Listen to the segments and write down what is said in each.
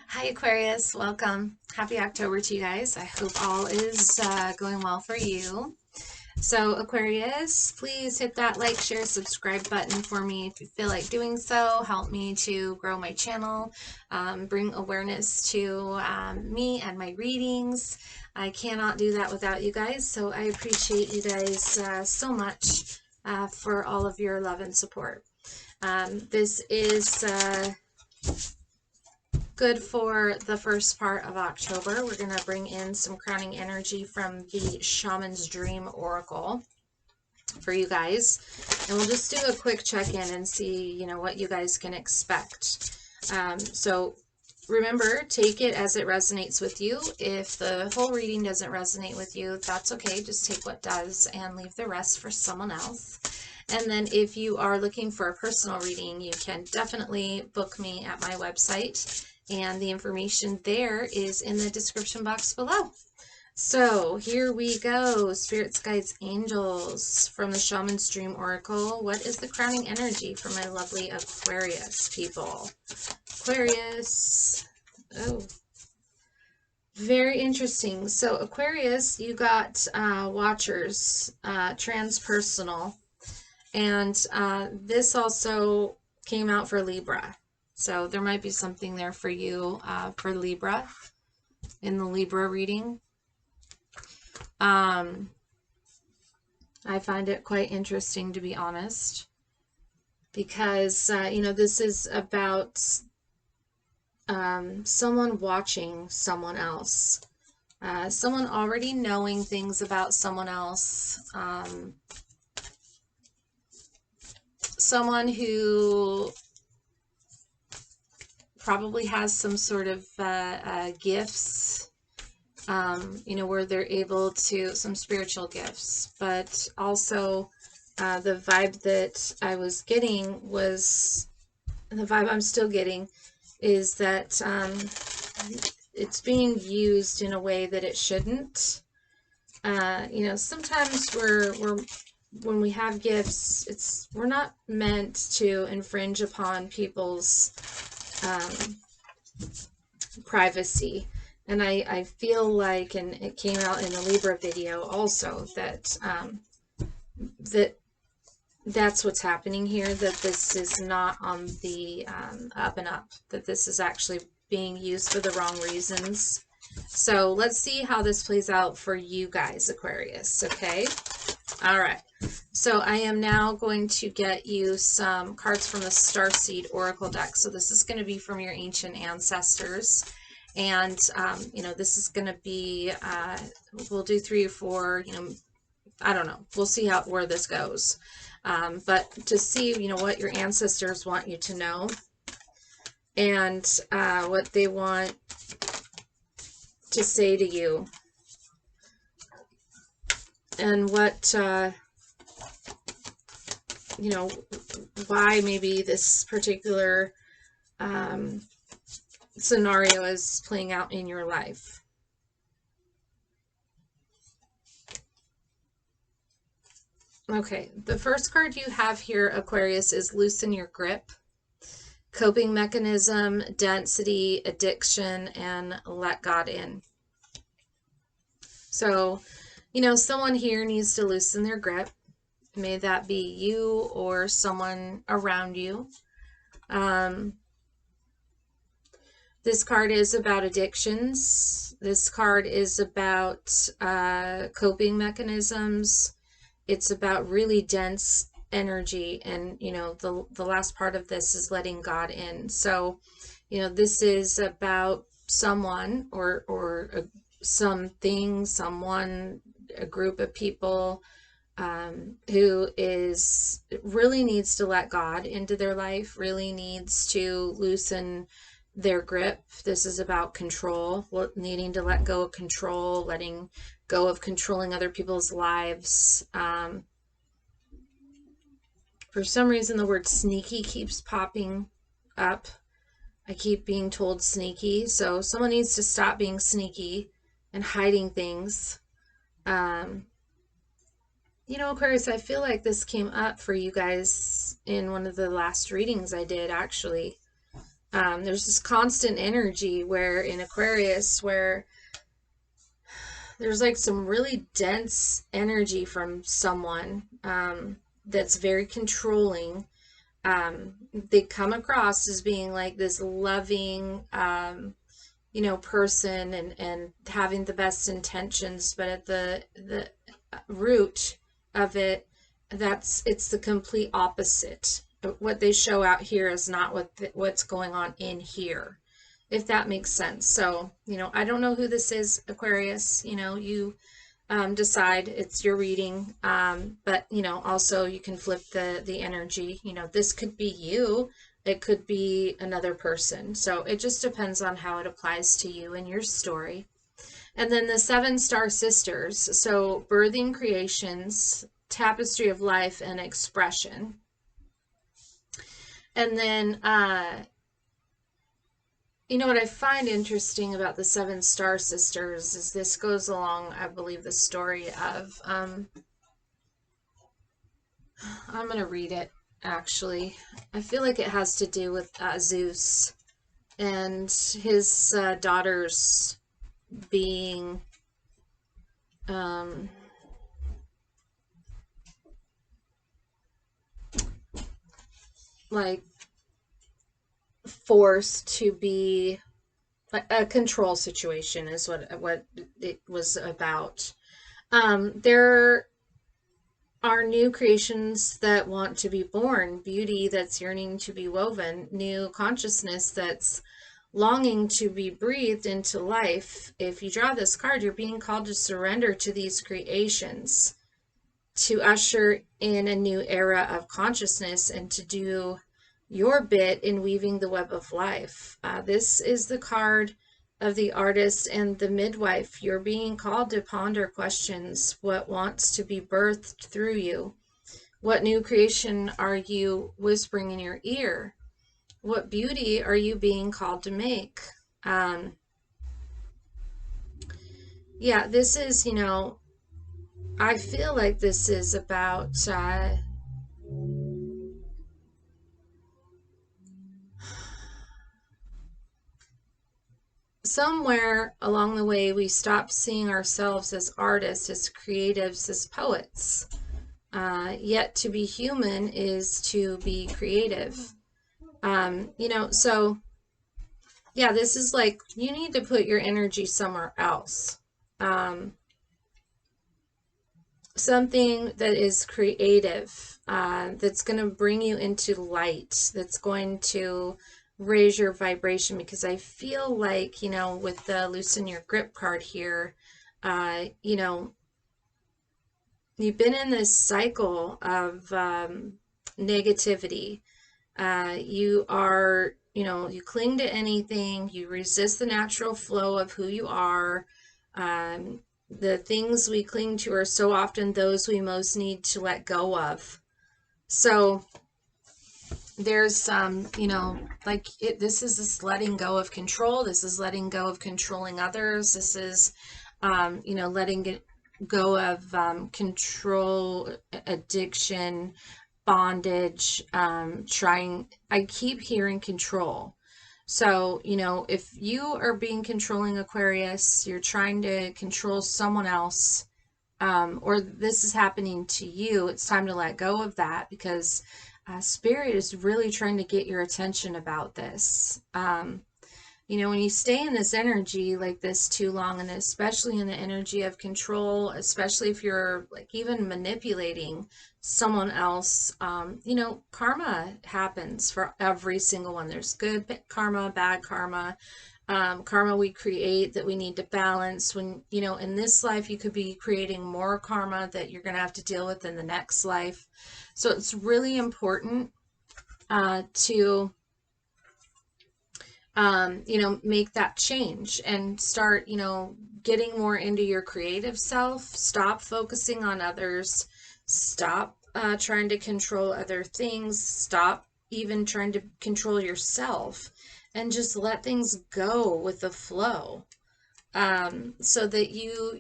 Hi Aquarius, welcome. Happy October to you guys. I hope all is going well for you. So Aquarius, please hit that like, share, subscribe button for me if you feel like doing so. Help me to grow my channel, bring awareness to me and my readings. I cannot do that without you guys, so I appreciate you guys so much for all of your love and support. This is good for the first part of October. We're going to bring in some crowning energy from the Shaman's Dream Oracle for you guys. And we'll just do a quick check-in and see, what you guys can expect. So remember, take it as it resonates with you. If the whole reading doesn't resonate with you, that's okay. Just take what does and leave the rest for someone else. And then if you are looking for a personal reading, you can definitely book me at my website. And the information there is in the description box below. So here we go. Spirits, guides, angels from the Shaman's Dream Oracle. What is the crowning energy for my lovely Aquarius people? Aquarius. Oh, very interesting. So Aquarius, you got Watchers, transpersonal. And this also came out for Libra. So there might be something there for you for Libra in the Libra reading. I find it quite interesting, to be honest, because, this is about someone watching someone else, someone already knowing things about someone else, someone who probably has some sort of gifts, where they're able to, some spiritual gifts, but also the vibe that I was getting was, the vibe I'm still getting is that it's being used in a way that it shouldn't. Sometimes when we have gifts, we're not meant to infringe upon people's privacy. And I feel like, and it came out in the Libra video also, that that's what's happening here, that this is not on the up and up, that this is actually being used for the wrong reasons. So let's see how this plays out for you guys, Aquarius, okay? All right. So I am now going to get you some cards from the Starseed Oracle deck. So this is going to be from your ancient ancestors. And, this is going to be, we'll do 3 or 4, I don't know. We'll see where this goes. But to see, what your ancestors want you to know and what they want to say to you, and what, why maybe this particular scenario is playing out in your life. Okay, the first card you have here, Aquarius, is Loosen Your Grip, Coping Mechanism, Density, Addiction, and Let God In. So, someone here needs to loosen their grip. May that be you or someone around you. This card is about addictions. This card is about coping mechanisms. It's about really dense energy. And, the last part of this is letting God in. So, this is about someone or something, someone, a group of people who really needs to let God into their life, really needs to loosen their grip. This is about control, needing to let go of control, letting go of controlling other people's lives. For some reason, the word sneaky keeps popping up. I keep being told sneaky. So someone needs to stop being sneaky and hiding things. Aquarius, I feel like this came up for you guys in one of the last readings I did, actually. There's this constant energy where in Aquarius, where there's like some really dense energy from someone that's very controlling. They come across as being like this loving, person and having the best intentions, but at the root of it, it's the complete opposite. What they show out here is not what's going on in here, if that makes sense. So, I don't know who this is, Aquarius. You decide, it's your reading. But, also you can flip the energy. This could be you. It could be another person. So it just depends on how it applies to you and your story. And then the 7-star sisters. So birthing creations, tapestry of life, and expression. And then, what I find interesting about the 7-star sisters is this goes along, I believe, the story of, I'm going to read it, actually. I feel like it has to do with Zeus and his daughters being, like, forced to be a control situation is what it was about. There are new creations that want to be born, beauty that's yearning to be woven, new consciousness that's longing to be breathed into life. If you draw this card, you're being called to surrender to these creations, to usher in a new era of consciousness, and to do your bit in weaving the web of life. This is the card of the artist and the midwife. You're being called to ponder questions. What wants to be birthed through you? What new creation are you whispering in your ear? What beauty are you being called to make? Yeah, this is, I feel like this is about somewhere along the way we stopped seeing ourselves as artists, as creatives, as poets. Yet to be human is to be creative. So yeah, this is like you need to put your energy somewhere else. Something that is creative, that's going to bring you into light, that's going to raise your vibration, because I feel like, with the loosen your grip card here, you've been in this cycle of negativity. You are, you cling to anything, you resist the natural flow of who you are. The things we cling to are so often those we most need to let go of. So there's some, this is this letting go of control. This is letting go of controlling others. This is, letting go of control, addiction, bondage, I keep hearing control. So, if you are being controlling, Aquarius, you're trying to control someone else, or this is happening to you, it's time to let go of that, because Spirit is really trying to get your attention about this. When you stay in this energy like this too long, and especially in the energy of control, especially if you're like even manipulating someone else, karma happens for every single one. There's good karma, bad karma, karma we create that we need to balance. When, in this life, you could be creating more karma that you're going to have to deal with in the next life. So it's really important to make that change and start, getting more into your creative self. Stop focusing on others. Stop trying to control other things. Stop even trying to control yourself, and just let things go with the flow, so that you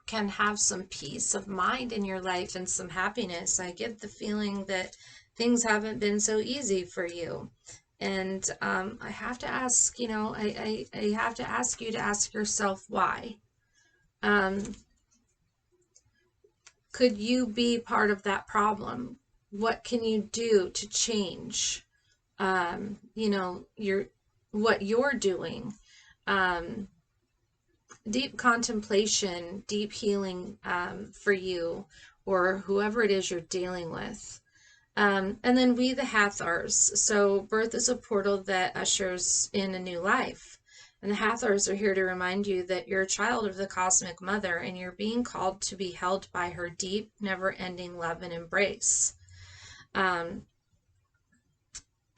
can have some peace of mind in your life and some happiness. I get the feeling that things haven't been so easy for you. I have to ask, you know, I have to ask you to ask yourself why. Could you be part of that problem? What can you do to change, you know, what you're doing? Deep contemplation, deep healing for you or whoever it is you're dealing with. And then we, the Hathors. So birth is a portal that ushers in a new life. And the Hathors are here to remind you that you're a child of the cosmic mother and you're being called to be held by her deep, never-ending love and embrace.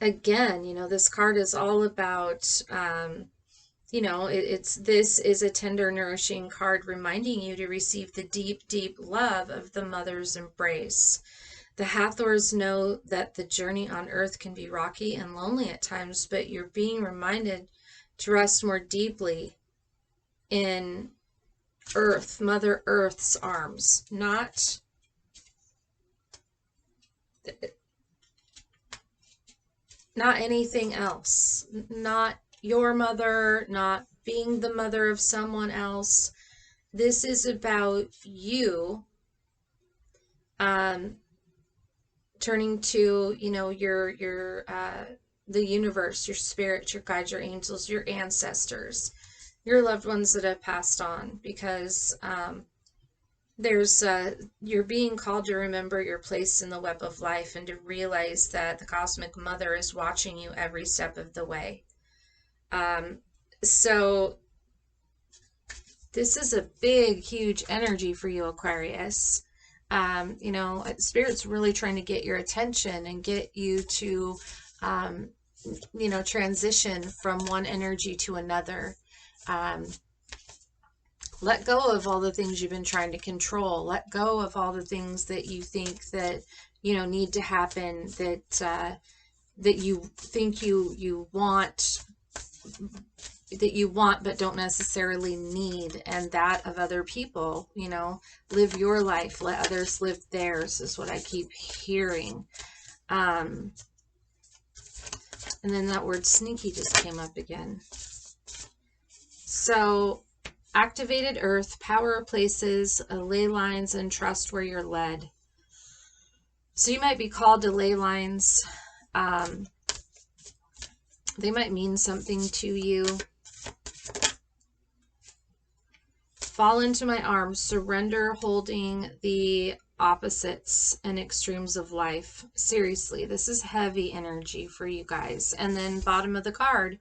Again, you know, this card is all about, you know, this is a tender, nourishing card reminding you to receive the deep, deep love of the mother's embrace. The Hathors know that the journey on earth can be rocky and lonely at times, but you're being reminded to rest more deeply in Earth, Mother Earth's arms, not anything else, not your mother, not being the mother of someone else. This is about you turning to, you know, the universe, your spirit, your guides, your angels, your ancestors, your loved ones that have passed on, because you're being called to remember your place in the web of life and to realize that the cosmic mother is watching you every step of the way. So this is a big, huge energy for you, Aquarius. You know, Spirit's really trying to get your attention and get you to, you know, transition from one energy to another. Let go of all the things you've been trying to control. Let go of all the things that you think that, you know, need to happen, that you think you want, but don't necessarily need, and that of other people. You know, live your life, let others live theirs, is what I keep hearing. And then that word sneaky just came up again. So activated earth, power places, ley lines, and trust where you're led. So you might be called to ley lines. They might mean something to you. Fall into my arms, surrender, holding the opposites and extremes of life. Seriously, this is heavy energy for you guys. And then bottom of the card,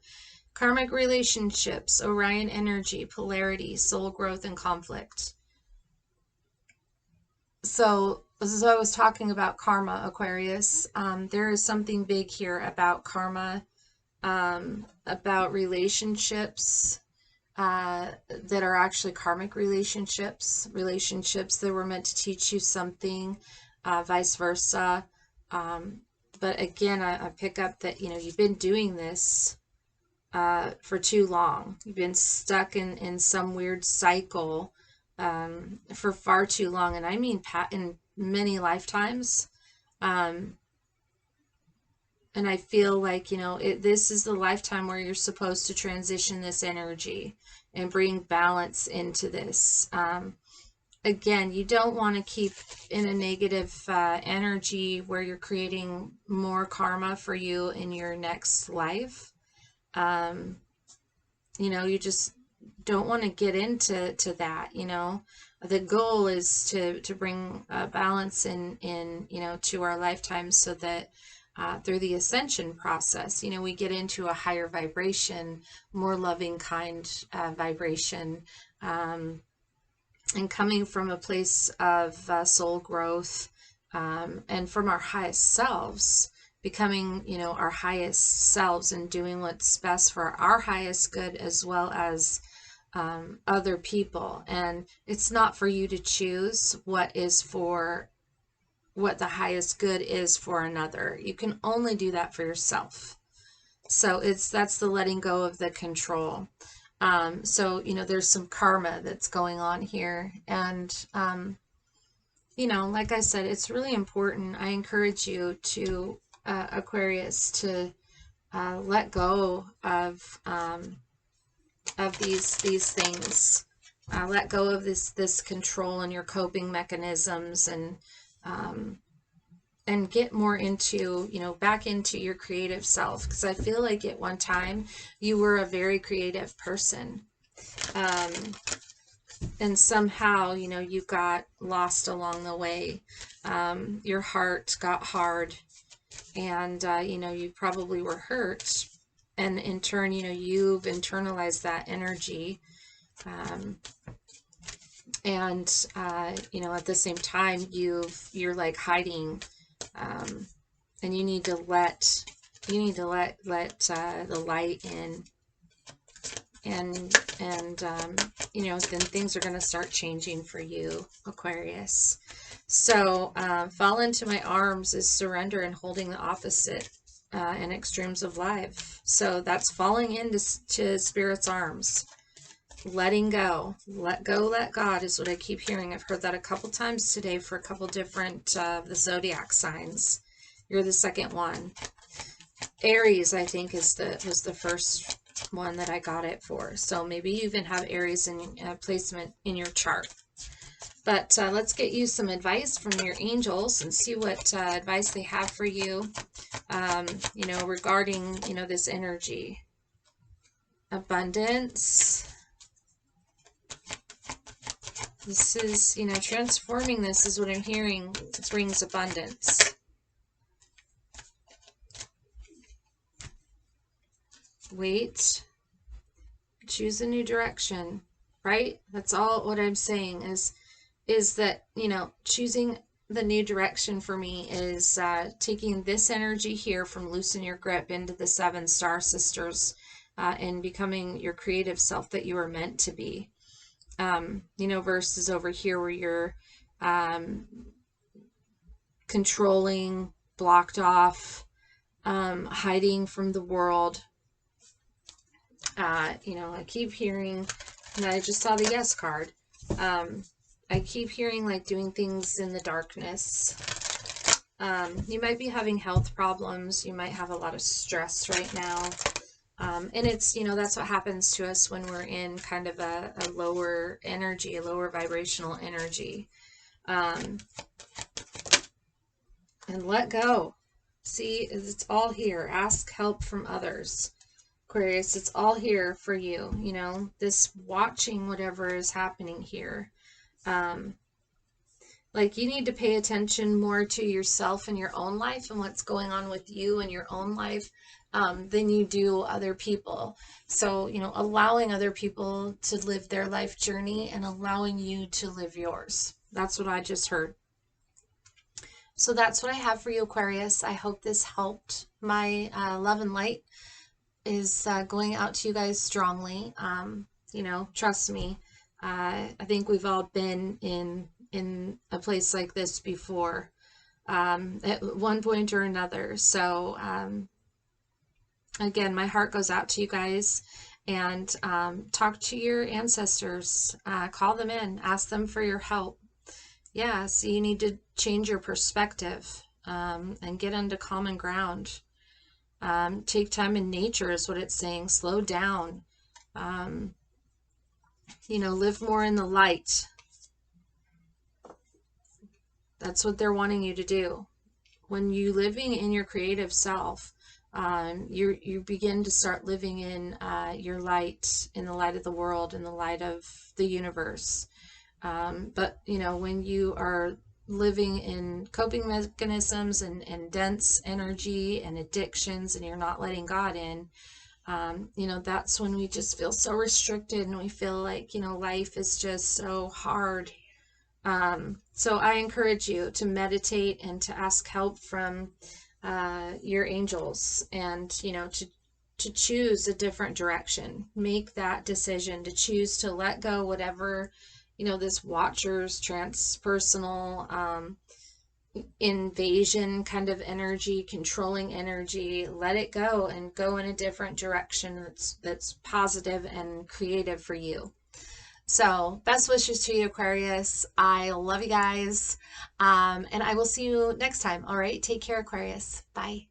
karmic relationships, Orion energy, polarity, soul growth, and conflict. So as I was talking about karma, Aquarius, there is something big here about karma, about relationships that are actually karmic relationships that were meant to teach you something, vice versa. But again, I pick up that, you know, you've been doing this for too long. You've been stuck in some weird cycle for far too long. And I mean in many lifetimes. And I feel like, you know, this is the lifetime where you're supposed to transition this energy and bring balance into this. Again, you don't want to keep in a negative energy where you're creating more karma for you in your next life. You know, you just don't want to get into that. You know, the goal is to bring balance in, you know, to our lifetimes, so that through the ascension process, you know, we get into a higher vibration, more loving, kind vibration, and coming from a place of soul growth, and from our highest selves, becoming, you know, our highest selves and doing what's best for our highest good, as well as other people. And it's not for you to choose what the highest good is for another. You can only do that for yourself. So that's the letting go of the control. So, you know, there's some karma that's going on here. And, you know, like I said, it's really important. I encourage you to, Aquarius, to let go of these things. Let go of this control and your coping mechanisms, and get more into, back into your creative self. Because I feel like at one time you were a very creative person. And somehow, you got lost along the way. Your heart got hard, and, you probably were hurt. And in turn, you've internalized that energy. And at the same time, you're like hiding, and you need to let the light in, and then things are going to start changing for you, Aquarius. So fall into my arms is surrender and holding the opposite in extremes of life. So that's falling into Spirit's arms. Letting go. Let go, let God is what I keep hearing. I've heard that a couple times today for a couple different of the zodiac signs. You're the second one. Aries, I think, was the first one that I got it for. So maybe you even have Aries in placement in your chart. But let's get you some advice from your angels and see what advice they have for you, regarding, this energy. Abundance. This is, transforming this is what I'm hearing. It brings abundance. Wait. Choose a new direction, right? That's all what I'm saying is that, choosing the new direction for me is taking this energy here from loosen your grip into the 7 star sisters, and becoming your creative self that you are meant to be. Versus over here where you're controlling, blocked off, hiding from the world. I keep hearing, and I just saw the yes card. I keep hearing like doing things in the darkness. You might be having health problems. You might have a lot of stress right now. And it's, that's what happens to us when we're in kind of a lower energy, a lower vibrational energy. And let go. See, it's all here. Ask help from others. Aquarius, it's all here for you. This watching whatever is happening here. Like you need to pay attention more to yourself and your own life and what's going on with you in your own life. Than you do other people. So, allowing other people to live their life journey and allowing you to live yours. That's what I just heard. So that's what I have for you, Aquarius. I hope this helped. My love and light is going out to you guys strongly. Trust me. I think we've all been in a place like this before, at one point or another. So, again, my heart goes out to you guys, and talk to your ancestors, call them in, ask them for your help. Yeah, so you need to change your perspective, and get into common ground. Take time in nature is what it's saying. Slow down. Live more in the light. That's what they're wanting you to do. When you living in your creative self, you begin to start living in your light, in the light of the world, in the light of the universe. But when you are living in coping mechanisms and dense energy and addictions, and you're not letting God in, that's when we just feel so restricted, and we feel like life is just so hard. So I encourage you to meditate and to ask help from your angels, and to choose a different direction. Make that decision to choose to let go whatever this watcher's transpersonal invasion kind of energy, controlling energy. Let it go and go in a different direction that's positive and creative for you. So best wishes to you, Aquarius. I love you guys. And I will see you next time. All right. Take care, Aquarius. Bye.